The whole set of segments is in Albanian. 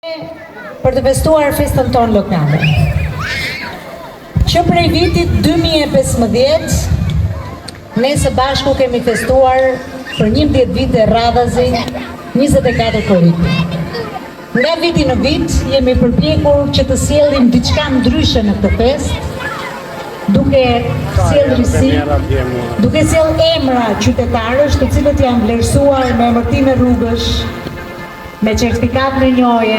Për të festuar festën tonë lokale. Që prej vitit 2015, ne së bashku kemi festuar për 11 vite radhazi 24 korrikë. Nga viti në vit jemi përpjekur që të sjellim diçka ndryshe në këtë festë, duke sjell risi, duke sjell emra qytetarësh të cilët janë vlerësuar me emërtime rrugësh, me certifikat në njohje,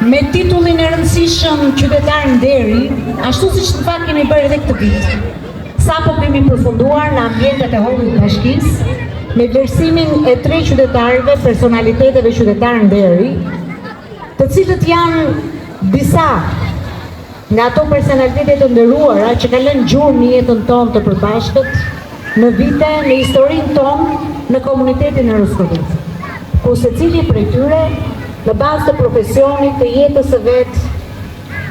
me titullin e rëndësishëm qytetar nderi, ashtu siç në fakt kemi bërë edhe këtë vit. Sapo kemi përfunduar në ambientet e Hollit të Bashkisë me vlerësimin e 3 qytetarëve, personaliteteve qytetar nderi, të cilët janë disa nga ato personalitete të nderuara që kanë lënë gjurmë në jetën tonë të përbashkët, në vite, në historinë tonë, në komunitetin e Roskovicës. Ku secili prej tyre, në bazë të profesionit, të jetës së vet,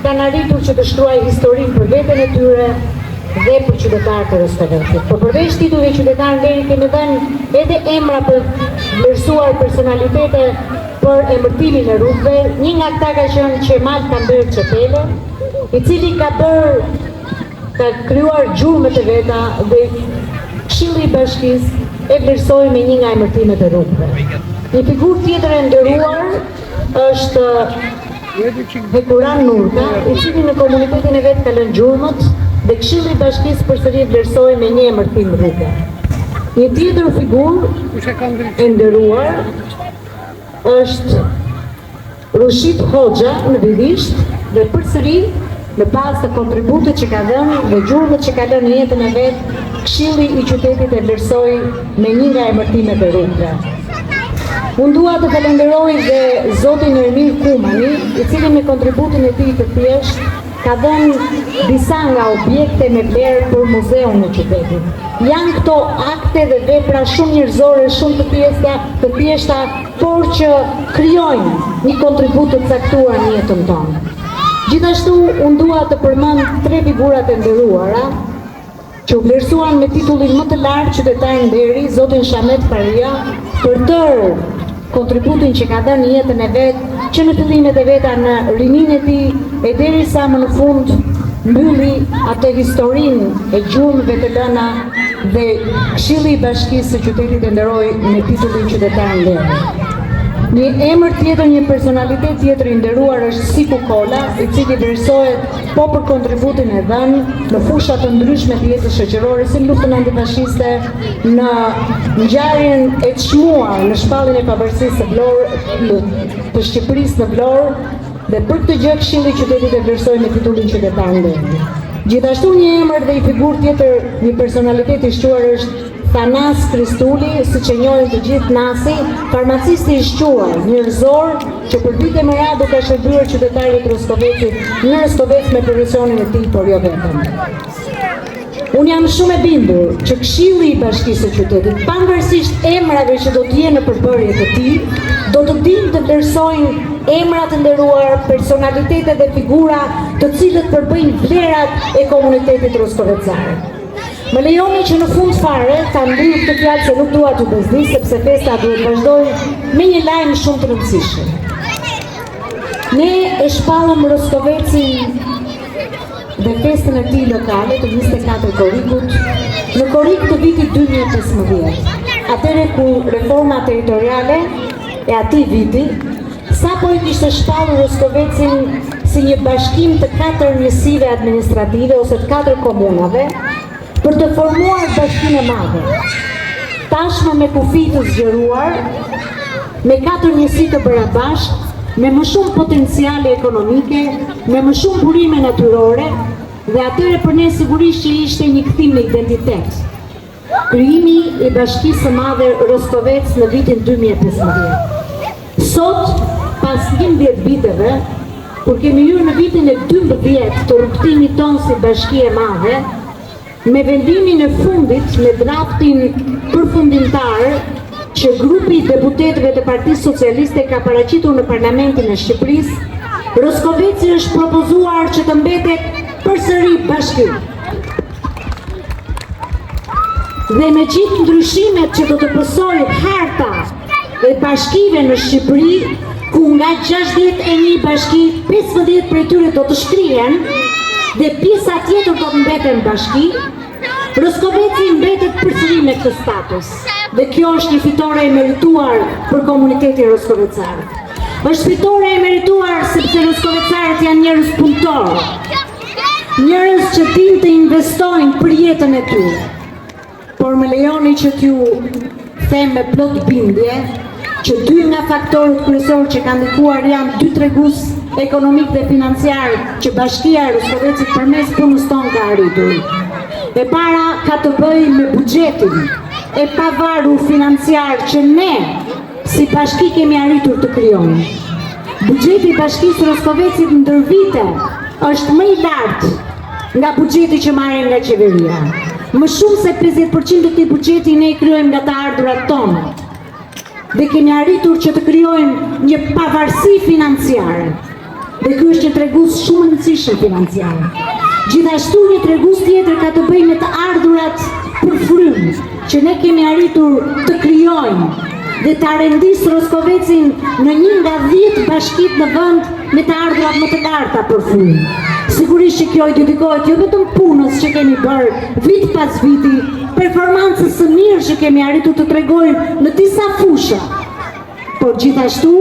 kanë arritur që të shkruajnë historinë për veten e tyre dhe për qytetarët e Roskovicës. Por përveç titujve qytetar nderi kemi dhënë edhe emra për vlerësuar personalitete për emërtimin e rrugëve. Një nga këta ka qenë Qemal Kambër Çepele, i cili ka krijuar gjurmët e veta dhe Këshilli i Bashkisë e vlerësoi me një nga emërtimet e rrugëve. Një figurë tjetër e nderuar është Hekuran Nurka, i cili në komunitetin e vet ka lënë gjurmët dhe Këshilli i Bashkisë përsëri vlerësoi me një emërtim rruge. Një tjetër figurë e nderuar është Rushit Hoxha në Vidisht dhe përsëri në bazë të kontributit që ka dhënë dhe gjurmët që ka lënë në jetën e vet, Këshilli i qytetit e vlerësoi me një nga emërtimet e rrugëve. Unë dua të falenderoj dhe zotin Ermir Kumani, i cili me kontributin e tij të thjeshtë ka dhënë disa nga objekte me vlerë për muzeun në qytetit. Janë këto akte dhe vepra shumë njerëzore, shumë të thjeshta, por që krijojnë një kontribut të caktuar në jetën tonë. Gjithashtu, unë dua të përmend 3 figurat e nderuara që u vlerësuan me titullin më të lartë qytetar nderi, zotin Shamet Faria, për tërë kontributin që ka dhënë në jetën e vet, që në fillimet e veta në rininë e tij e derisa më në fund mbylli atë historinë e gjurmëve të lëna dhe Këshilli i Bashkisë së qytetit e nderoi me titullin qytetar nderi. Një emër tjetër, një personalitet tjetër i nderuar është Siku Kola, i cili vlerësohet po për kontributin e dhënë në fusha të ndryshme të jetës shoqërore, si luftën antifashiste, në ngjarjen e çmuar në shpalljen e pavarësisë të Shqipërisë në Vlorë, dhe për këtë gjë Këshilli i qytetit e vlerësoi me titullin qytetar nderi. Gjithashtu një emër dhe i figurë tjetër, një personalitet i shquar është Thanas Kristuli, siç e njohin të gjithë Nasi, farmacisti i shquar, njerëzor, që për vite me radhë ka shërbyer qytetarët Roskovecit në Roskovec me profesionin e tij, por jo vetëm. Unë jam shumë e bindur që Këshilli i Bashkisë së qytetit, pavarësisht emrave që do të jenë në përbërje të tij, do të dinë të vlerësojnë emra të nderuar, personalitete dhe figura të cilët përbëjnë vlerat e komunitetit roskovecar. Më lejoni që në fund fare ta mbyll këtë fjalë se nuk dua t'u bezdis, sepse festa duhet vazhdojë me një lajm shumë të rëndësishëm. Ne e shpallëm Roskovecin dhe festën e tij lokale të 24 korrikut në korrik të vitit 2015. Atëherë ku reforma territoriale e atij viti sapo i kishte shpallur Roskovecin si një bashkim të 4 njësive administrative ose të 4 komunave, për të formuar bashkinë e madhe. Tashmë me kufi të zgjeruar, me 4 njësi të barabartë, me më shumë potenciale ekonomike, me më shumë burime natyrore, dhe atëre për ne sigurisht që ishte një kthim në identitet. Krijimi i Bashkisë së Madhe Roskovec në vitin 2015. Sot, pas 11 viteve, kur kemi hyrë në vitin e 12 të rrugtimit tonë si Bashki e Madhe, me vendimin e fundit me draftin përfundimtar që grupi i deputetëve të Partisë Socialiste ka paraqitur në Parlamentin e Shqipërisë, Roskoveci është propozuar që të mbetet përsëri bashki. Dhe me gjithë ndryshimet që do të pësojë harta e bashkive në Shqipëri, ku nga 61 bashki, 15 prej tyre do të shkrihen dhe pjesa tjetër do të mbeten bashki, Roskoveci mbetet përsëri me këtë status. Dhe kjo është një fitore e merituar për komunitetin roskovecar. Është fitore e merituar sepse roskovecarët janë njerëz punëtor, njerëz që dinë të investojnë për jetën e tyre. Por më lejoni që t'ju them me plot bindje që dy nga faktorët kryesorë që kanë ndikuar janë dy tregus ekonomik dhe financiar që Bashkia e Roskovecit përmes punës tonë ka arritur. E para ka të bëjë me buxhetin e pavarur financiar që ne si bashki kemi arritur të krijojmë. Buxheti i Bashkisë Roskovecit ndër vite është më i lartë nga buxheti që marrim nga qeveria. Më shumë se 50% të këtij buxheti ne i krijojmë nga të ardhurat tona. Dhe kemi arritur që të krijojmë një pavarësi financiare. Dhe ky është një tregus shumë i rëndësishëm financiar. Gjithashtu një tregus tjetër ka të bëjë me të ardhurat për frymë, që ne kemi arritur të krijojmë dhe të rendisë Roskovecin në një nga 10 bashkit në vend me të ardhurat më të larta për frymë. Sigurisht që kjo i dedikohet jo vetëm punës që kemi bërë vit pas viti, performancës së mirë që kemi arritur të tregojmë në disa fusha, por gjithashtu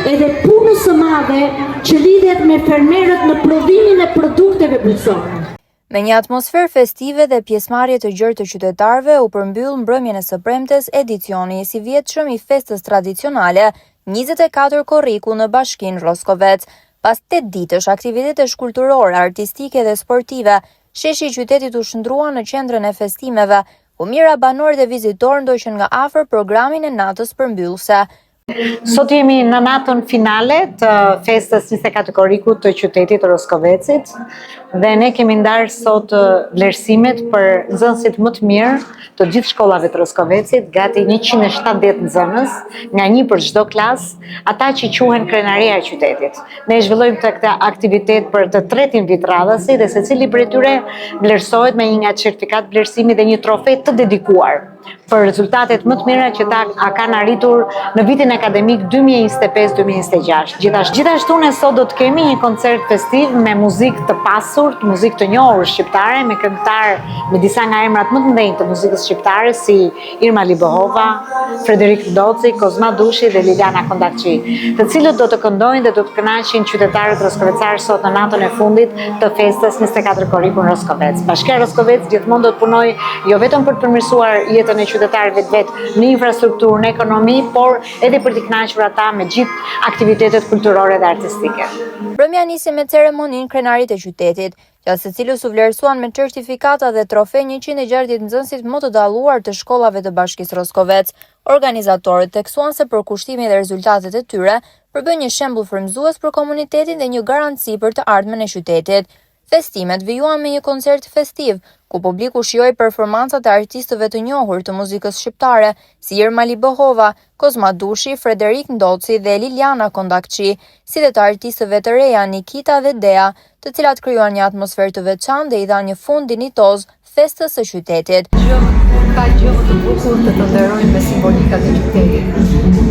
edhe punës së madhe që lidhet me fermerët në prodhimin e produkteve bujqësore. Me një atmosferë festive dhe pjesëmarrje të gjerë të qytetarëve u përmbyll mbrëmjen e së premtes edicioni i sivjetshëm i festës tradicionale 24 korriku në Bashkinë Roskovec. Pas 8 ditësh aktivitetesh kulturore, artistike dhe sportive, sheshi i qytetit u shndrua në qendrën e festimeve, ku mijëra banorë dhe vizitorë ndoqën nga afër programin e natës përmbyllëse. Sot jemi në natën finale të festës 24 korriku të qytetit të Roskovecit dhe ne kemi ndarë sot vlerësimet për nxënësit më të mirë të gjithë shkollave të Roskovecit, gati 170 nxënës, nga një për çdo klasë, ata që quhen krenaria e qytetit. Ne zhvillojmë këtë aktivitet për të tretin vit radhësi dhe secili prej tyre vlerësohet me një nga certifikat vlerësimi dhe një trofe të dedikuar për rezultatet më të mira që ta kanë arritur në vitin akademik 2025-2026. Gjithashtu ne sot do të kemi një koncert festiv me muzikë të pasur, muzikë të njohur shqiptare, me këngëtarë me disa nga emrat më të mëdhenj të muzikës shqiptare si Irma Libohova, Frederik Ndoci, Kozma Dushi dhe Liliana Kondakçi, të cilët do të këndojnë dhe do të kënaqin qytetarët roskovecar sot në natën e fundit të festës 24 korriku në Roskovec. Bashkia Roskovec gjithmonë do të punojë jo vetëm për të përmirësuar jetën e qytetarëve vetë në infrastrukturë, në ekonomi, por edhe për t'i kënaqur ata me gjithë aktivitetet kulturore dhe artistike. Mbrëmja nisi me ceremoninë krenarit e qytetit, gjatë së cilës u vlerësuan me certifikata dhe trofe 160 nxënësit më të dalluar të shkollave të Bashkisë Roskovec. Organizatorët theksuan se përkushtimi dhe rezultatet e tyre përbën një shembull frymëzues për komunitetin dhe një garanci për të ardhmen e qytetit. Festimet vijuan me një koncert festiv, ku publiku shijoi performancat e artistëve të njohur të muzikës shqiptare, si Irma Libohova, Kozma Dushi, Frederik Ndoci dhe Liliana Kondakçi, si dhe të artistëve të reja Nikita dhe Dea, të cilat krijuan një atmosferë të veçantë dhe i dhanë një fund dinjitoz festës së qytetit. Ka gjë të bukur të të nderojmë me simbolikat e qytetit.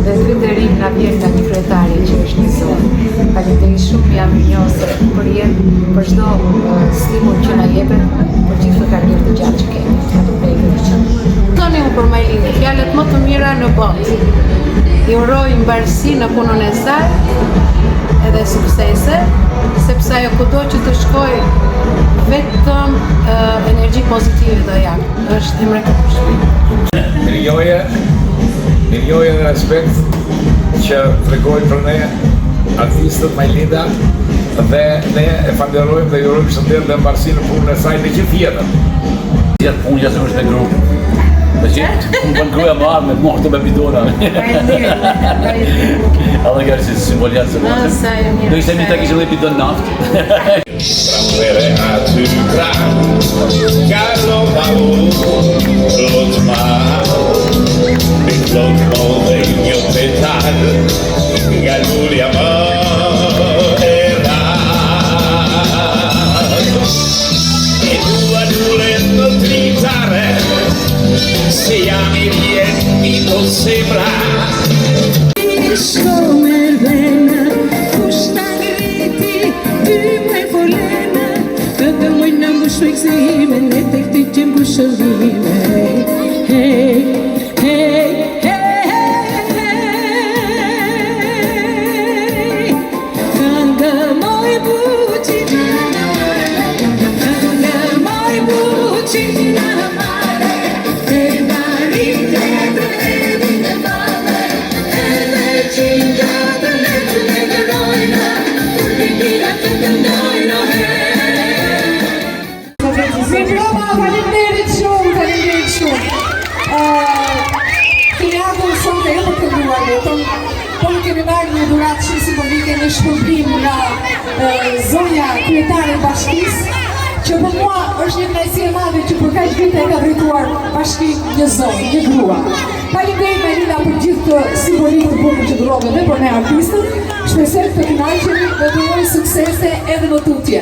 Dhe ky nderim na vjen nga një kryetari që është një zot. Faleminderit shumë, jam mirënjohëse për jetë, për çdo stimul që na jepet, për gjithë karrierën të gjatë që kemi. Tani u për Majlinë, fjalët më të mira në botë. I uroj mbarësi në punën e saj edhe suksese, sepse ajo kudo që të shkojë vetëm energji pozitive do jap. Është e mrekullueshme. Mirëjoje dhe respekt që tregojnë për ne artistët Majlinda dhe ne e falenderojmë dhe jurojmë shëndet dhe mbarësi në punën e saj në gjithë jetën. Gjithë punë që është me grupë. Me gjithë punë bën gruaja më arme, mohtë me bidona. Alla që si simboljatë se mohtë. Do ishte një të kishë dhe bidon naftë. Tramvere aty kra, gallo plot mal, plot modegno petal, galluria era. E tu adulendo tritare, se ami bien mi non sembra. shpejtësime, ne të këtitim kushëllime. Hey, hey, hey, hey. Këngë moj buqin, këngë moj buqin në mare, e marim të redin e mare, edhe qingat të letën e dërojna, kur bindira të këndojna, Faleminderit shumë. Keni ardhur sot e jo për të kënduar vetëm, por kemi marrë një dhuratë shumë simbolike në shpërblim nga zonja kryetare e bashkisë, që për mua është një kënaqësi e madhe që për kaq vite ka drejtuar bashkinë një zonë, një grua. Faleminderit Melina për gjithë të simbolikë të bukur që dhurove dhe për ne artistët. Shpresoj të kënaqeni dhe të uroj suksese edhe në tutje.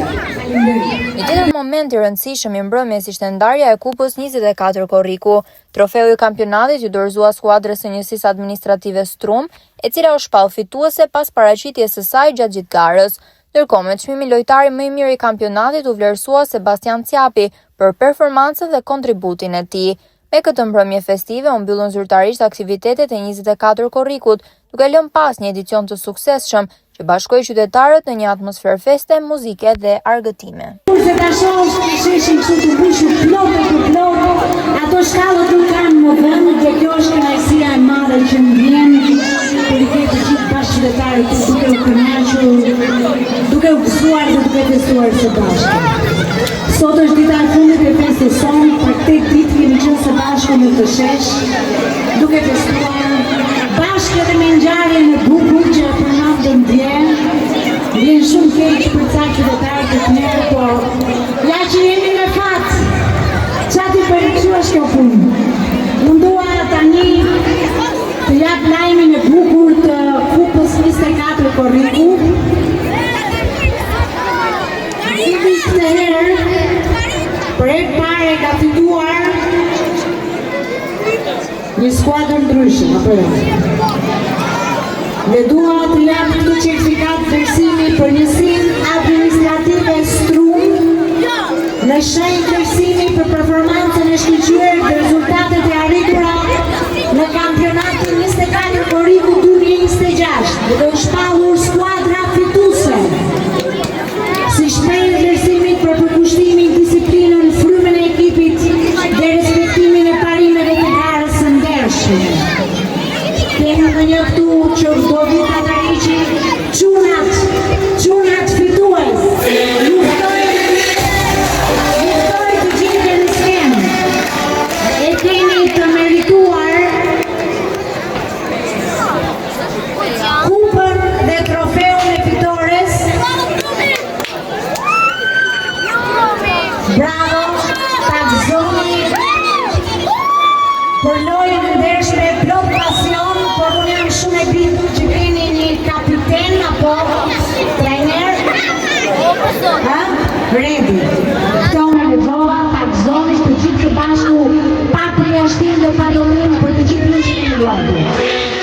Një tjetër moment i rëndësishëm i mbrëmjes ishte ndarja e kupës 24 korriku. Trofeu i kampionatit ju dorëzua skuadrës së njësisë administrative Strum, e cila u shpall fituese pas paraqitjes së saj gjatë gjithë garës. Ndërkohë, me çmimin lojtari më i mirë i kampionatit u vlerësua Sebastian Ciapi për performancën dhe kontributin e tij. Me këtë mbrëmje festive u mbyllën zyrtarisht aktivitetet e 24 korrikut, duke lënë pas një edicion të suksesshëm që bashkoi qytetarët në një atmosferë feste, muzike dhe argëtime. Se ta shohësh të sheshin kështu të mbushur plot, ato shkallët nuk kanë më vend, dhe kjo është kënaqësia e madhe që më vjen për i të gjithë bashkëqytetarët duke u kënaqur, duke u gëzuar dhe duke festuar së bashku. Sot është dita e fundit e festës sonë, për 8 ditë kemi qenë së bashku në të shesh, duke festuar bashkë edhe me ngjarjen e bukur që për na vjen shumë keq për ca qytetarë të tjerë, por ja që jemi me fat, çati përqysh kjo punë. Unë dua tani të jap lajmin e bukur të kupës 24 korriku. Cili këtë herë për e pare ka fituar një skuadër ndryshme, apo jo? Dhe dua të jap këtë certifikat vlerësimi për njësinë administrative Strum në shenjë vlerësimi për performancën e shkëlqyer dhe rezultatet e arritura në kampionatin 24 korriku 2026, dhe u shpallur skuadra fituese. Si shprehje vlerësimit për përkushtimin, disiplinën, frymën e ekipit dhe respektimin e parimeve të garës së ndershme. Kemi në një këtu që do vita të riqi qunat fitues. Luftoj të gjithë në skenë. E keni të merituar kupën dhe trofeun e fitores. Bravo, takzoni për lojën e ndershme, plot pasion, por unë jam shumë e bindur që keni një kapiten apo trajner. Redi. Tonë e vova, takzoni për gjithë së bashku, pa përjashtim dhe pa dolim për të gjithë në shpiluar.